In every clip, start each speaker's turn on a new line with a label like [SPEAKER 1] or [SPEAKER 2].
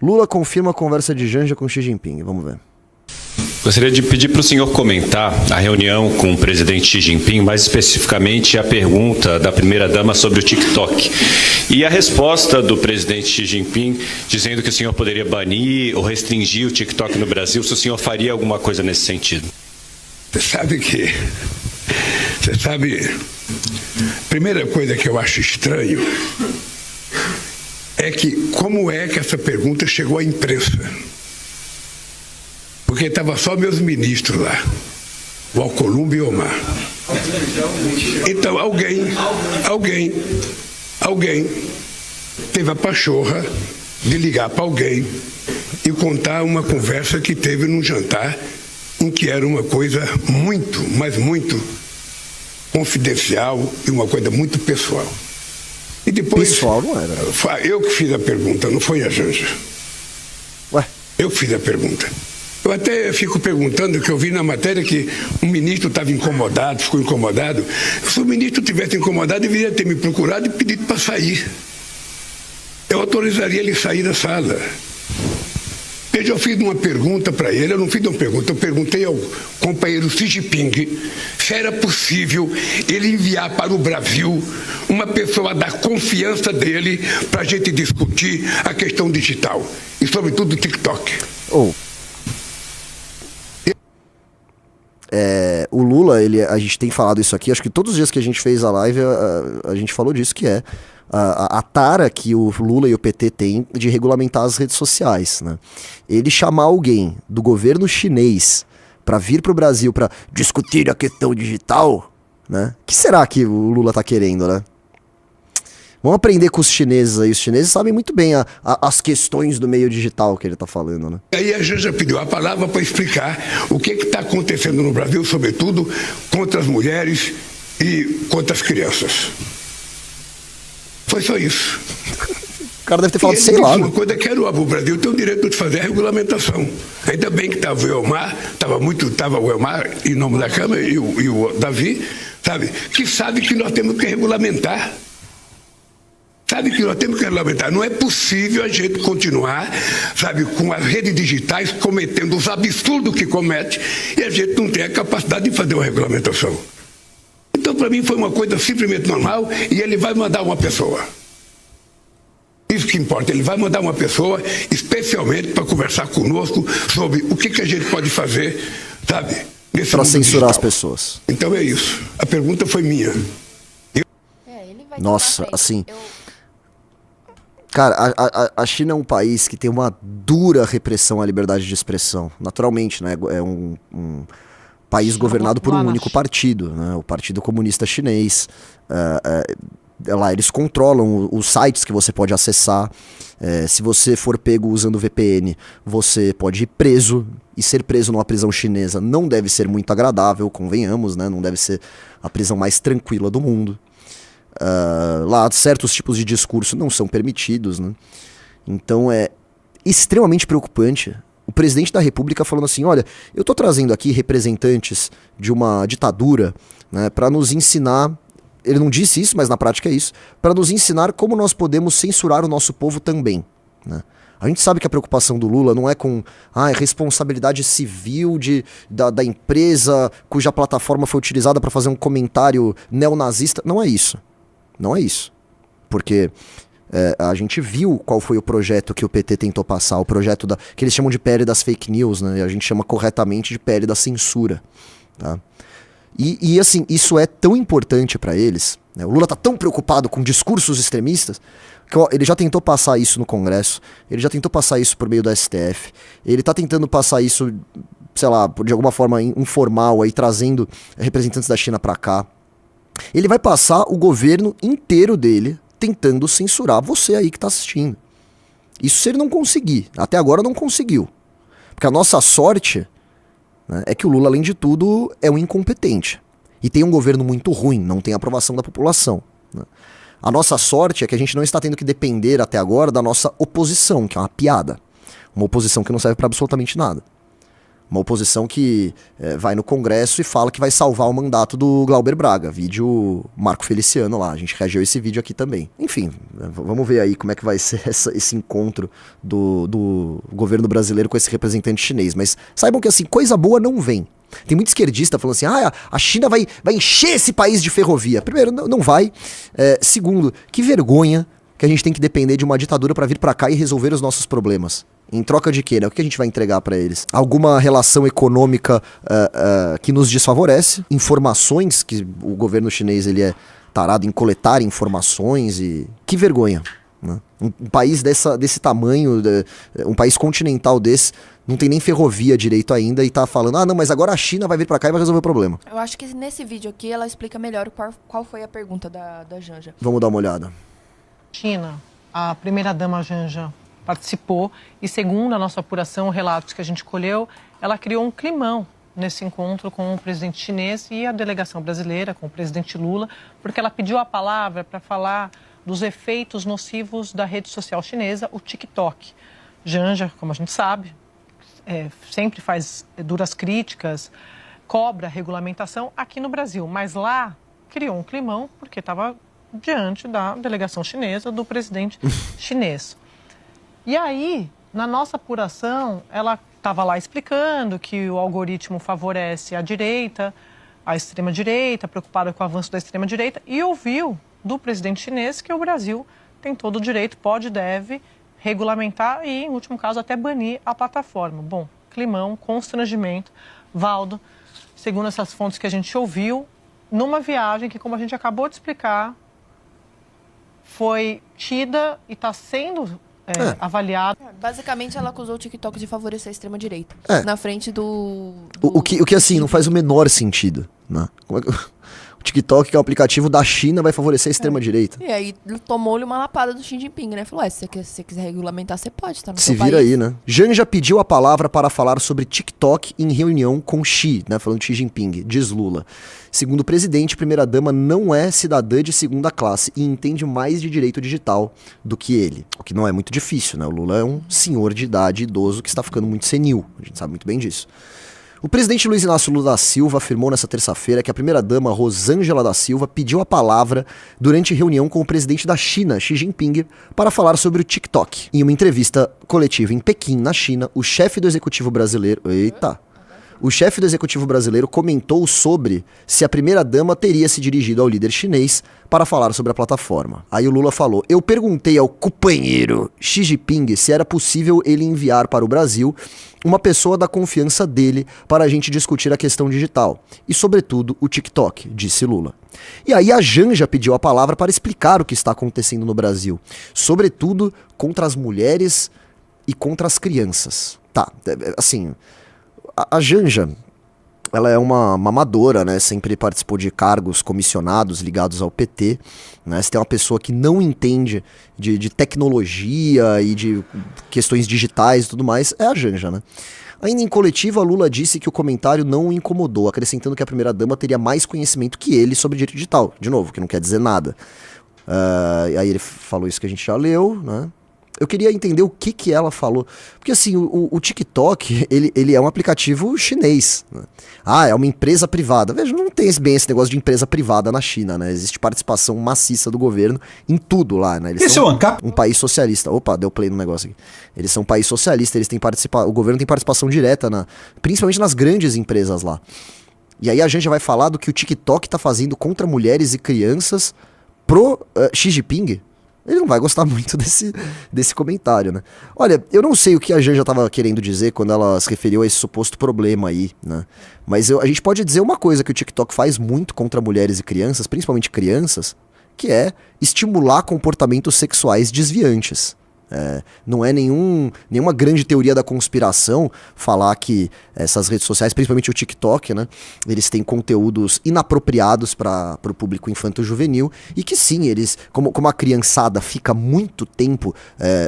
[SPEAKER 1] Lula confirma a conversa de Janja com Xi Jinping. Vamos ver.
[SPEAKER 2] Gostaria de pedir para o senhor comentar a reunião com o presidente Xi Jinping, mais especificamente a pergunta da primeira-dama sobre o TikTok. E a resposta do presidente Xi Jinping dizendo que o senhor poderia banir ou restringir o TikTok no Brasil, se o senhor faria alguma coisa nesse sentido.
[SPEAKER 3] Você sabe, a primeira coisa que eu acho estranho é que como é que essa pergunta chegou à imprensa? Porque estava só meus ministros lá, o Alcolumbre e o Omar. Então alguém teve a pachorra de ligar para alguém e contar uma conversa que teve num jantar em que era uma coisa muito, mas muito confidencial e uma coisa muito pessoal. E depois,
[SPEAKER 1] pessoal não era.
[SPEAKER 3] Eu que fiz a pergunta, não foi a Janja.
[SPEAKER 1] Ué?
[SPEAKER 3] Eu que fiz a pergunta. Eu até fico perguntando, que eu vi na matéria que um ministro estava incomodado, ficou incomodado. Se o ministro tivesse incomodado, deveria ter me procurado e pedido para sair. Eu autorizaria ele sair da sala. Veja, eu fiz uma pergunta para ele, eu não fiz uma pergunta, eu perguntei ao companheiro Xi Jinping se era possível ele enviar para o Brasil uma pessoa da confiança dele para a gente discutir a questão digital e, sobretudo, o TikTok.
[SPEAKER 1] O Lula, a gente tem falado isso aqui, acho que todos os dias que a gente fez a live, a gente falou disso, que é a tara que o Lula e o PT têm de regulamentar as redes sociais, né? Ele chamar alguém do governo chinês para vir para o Brasil para discutir a questão digital, né? O que será que o Lula tá querendo, né? Vamos aprender com os chineses aí. Os chineses sabem muito bem as questões do meio digital que ele tá falando, né?
[SPEAKER 3] E aí a Janja pediu a palavra para explicar o que está acontecendo no Brasil, sobretudo contra as mulheres e contra as crianças. Foi só isso.
[SPEAKER 1] O cara deve ter falado, sei lá.
[SPEAKER 3] Uma coisa que era o Brasil tem o direito de fazer a regulamentação. Ainda bem que estava o Elmar, estava o Elmar em nome da Câmara e o Davi, sabe? Que sabe que nós temos que regulamentar. Sabe que nós temos que regulamentar. Não é possível a gente continuar, sabe, com as redes digitais cometendo os absurdos que comete e a gente não tem a capacidade de fazer uma regulamentação. Então, para mim, foi uma coisa simplesmente normal e ele vai mandar uma pessoa. Isso que importa, ele vai mandar uma pessoa especialmente para conversar conosco sobre o que a gente pode fazer, sabe, nesse
[SPEAKER 1] para censurar
[SPEAKER 3] digital.
[SPEAKER 1] as pessoas.
[SPEAKER 3] Então é isso. A pergunta foi minha.
[SPEAKER 1] Nossa, assim... Cara, a China é um país que tem uma dura repressão à liberdade de expressão. Naturalmente, né? É um país governado por um único partido, né? O Partido Comunista Chinês. Lá eles controlam os sites que você pode acessar. Se você for pego usando VPN, você pode ir preso. E ser preso numa prisão chinesa não deve ser muito agradável, convenhamos, né? Não deve ser a prisão mais tranquila do mundo. Lá certos tipos de discurso não são permitidos, né? Então é extremamente preocupante o presidente da República falando assim, olha, eu tô trazendo aqui representantes de uma ditadura, né, para nos ensinar, ele não disse isso, mas na prática é isso, para nos ensinar como nós podemos censurar o nosso povo também, né? A gente sabe que a preocupação do Lula não é com responsabilidade civil da empresa cuja plataforma foi utilizada para fazer um comentário neonazista. Não é isso. Não é isso. Porque a gente viu qual foi o projeto que o PT tentou passar, o projeto que eles chamam de PL das fake news, né? E a gente chama corretamente de PL da censura, tá? E assim, isso é tão importante para eles, né? O Lula tá tão preocupado com discursos extremistas que ele já tentou passar isso no Congresso, ele já tentou passar isso por meio do STF, ele tá tentando passar isso, sei lá, de alguma forma informal, aí trazendo representantes da China para cá. Ele vai passar o governo inteiro dele tentando censurar você aí que tá assistindo. Isso se ele não conseguir. Até agora não conseguiu. Porque a nossa sorte, né, é que o Lula, além de tudo, é um incompetente. E tem um governo muito ruim, não tem aprovação da população, né? A nossa sorte é que a gente não está tendo que depender até agora da nossa oposição, que é uma piada. Uma oposição que não serve para absolutamente nada. Uma oposição que vai no Congresso e fala que vai salvar o mandato do Glauber Braga, vídeo Marco Feliciano lá, a gente reagiu a esse vídeo aqui também. Enfim, vamos ver aí como é que vai ser esse encontro do governo brasileiro com esse representante chinês, mas saibam que assim, coisa boa não vem. Tem muito esquerdista falando assim, a China vai encher esse país de ferrovia. Primeiro, não vai. Segundo, que vergonha que a gente tem que depender de uma ditadura para vir para cá e resolver os nossos problemas. Em troca de quê, né? O que a gente vai entregar para eles? Alguma relação econômica que nos desfavorece, informações, que o governo chinês ele é tarado em coletar informações e... Que vergonha, né? Um país desse tamanho, um país continental desse, não tem nem ferrovia direito ainda e tá falando, não, mas agora a China vai vir pra cá e vai resolver o problema.
[SPEAKER 4] Eu acho que nesse vídeo aqui ela explica melhor qual foi a pergunta da Janja.
[SPEAKER 1] Vamos dar uma olhada.
[SPEAKER 5] China, a primeira-dama Janja participou e, segundo a nossa apuração, relatos que a gente colheu, ela criou um climão nesse encontro com o presidente chinês e a delegação brasileira, com o presidente Lula, porque ela pediu a palavra para falar dos efeitos nocivos da rede social chinesa, o TikTok. Janja, como a gente sabe, sempre faz duras críticas, cobra regulamentação aqui no Brasil, mas lá criou um climão porque estava diante da delegação chinesa, do presidente chinês. E aí, na nossa apuração, ela estava lá explicando que o algoritmo favorece a extrema-direita, preocupada com o avanço da extrema-direita, e ouviu do presidente chinês que o Brasil tem todo o direito, pode e deve regulamentar e, em último caso, até banir a plataforma. Bom, climão, constrangimento. Valdo, segundo essas fontes que a gente ouviu, numa viagem que, como a gente acabou de explicar, foi tida e está sendo avaliada.
[SPEAKER 4] Basicamente, ela acusou o TikTok de favorecer a extrema-direita. Na frente do...
[SPEAKER 1] O que assim, não faz o menor sentido, né? Como é que... O TikTok, que é o aplicativo da China, vai favorecer a extrema-direita.
[SPEAKER 4] E aí tomou-lhe uma lapada do Xi Jinping, né? Falou, se você quiser regulamentar, você pode, tá no
[SPEAKER 1] Se
[SPEAKER 4] seu
[SPEAKER 1] vira
[SPEAKER 4] país.
[SPEAKER 1] aí, né? Janja pediu a palavra para falar sobre TikTok em reunião com Xi, né? Falando de Xi Jinping, diz Lula. Segundo o presidente, primeira-dama não é cidadã de segunda classe e entende mais de direito digital do que ele. O que não é muito difícil, né? O Lula é um senhor de idade, idoso, que está ficando muito senil. A gente sabe muito bem disso. O presidente Luiz Inácio Lula da Silva afirmou nesta terça-feira que a primeira-dama Rosângela da Silva pediu a palavra durante reunião com o presidente da China, Xi Jinping, para falar sobre o TikTok. Em uma entrevista coletiva em Pequim, na China, o chefe do executivo brasileiro... O chefe do executivo brasileiro comentou sobre se a primeira-dama teria se dirigido ao líder chinês para falar sobre a plataforma. Aí o Lula falou, eu perguntei ao companheiro Xi Jinping se era possível ele enviar para o Brasil uma pessoa da confiança dele para a gente discutir a questão digital. E, sobretudo, o TikTok, disse Lula. E aí a Janja pediu a palavra para explicar o que está acontecendo no Brasil. Sobretudo contra as mulheres e contra as crianças. Tá, assim... A Janja, ela é uma mamadora, né? Sempre participou de cargos comissionados ligados ao PT, né? Se tem uma pessoa que não entende de tecnologia e de questões digitais e tudo mais, é a Janja, né? Ainda em coletiva, Lula disse que o comentário não o incomodou, acrescentando que a primeira-dama teria mais conhecimento que ele sobre direito digital. De novo, que não quer dizer nada. Aí ele falou isso que a gente já leu, né? Eu queria entender o que ela falou. Porque assim, o TikTok, ele é um aplicativo chinês, né? É uma empresa privada. Veja, não tem bem esse negócio de empresa privada na China, né? Existe participação maciça do governo em tudo lá, né? Eles são um país socialista. Opa, deu play no negócio aqui. Eles são um país socialista, o governo tem participação direta, principalmente nas grandes empresas lá. E aí a gente vai falar do que o TikTok tá fazendo contra mulheres e crianças pro Xi Jinping. Ele não vai gostar muito desse comentário, né? Olha, eu não sei o que a Janja estava querendo dizer quando ela se referiu a esse suposto problema aí, né? Mas a gente pode dizer uma coisa que o TikTok faz muito contra mulheres e crianças, principalmente crianças, que é estimular comportamentos sexuais desviantes. Não é nenhuma grande teoria da conspiração falar que essas redes sociais, principalmente o TikTok, né, eles têm conteúdos inapropriados para o público infanto-juvenil e que sim, eles, como a criançada fica muito tempo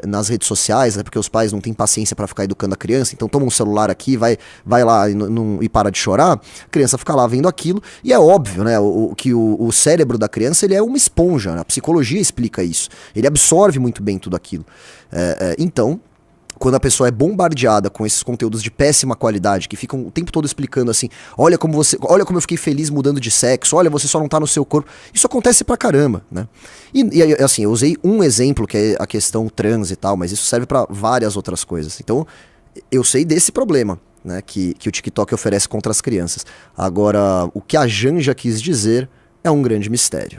[SPEAKER 1] nas redes sociais, né, porque os pais não têm paciência para ficar educando a criança, então toma um celular aqui, vai lá e para de chorar, a criança fica lá vendo aquilo e é óbvio, né, que o cérebro da criança ele é uma esponja, né, a psicologia explica isso, ele absorve muito bem tudo aquilo. Então, quando a pessoa é bombardeada com esses conteúdos de péssima qualidade, que ficam o tempo todo explicando assim, olha como eu fiquei feliz mudando de sexo, olha, você só não tá no seu corpo. Isso acontece pra caramba, né? E assim, eu usei um exemplo, que é a questão trans e tal, mas isso serve pra várias outras coisas. Então, eu sei desse problema, né, que o TikTok oferece contra as crianças. Agora, o que a Janja quis dizer é um grande mistério.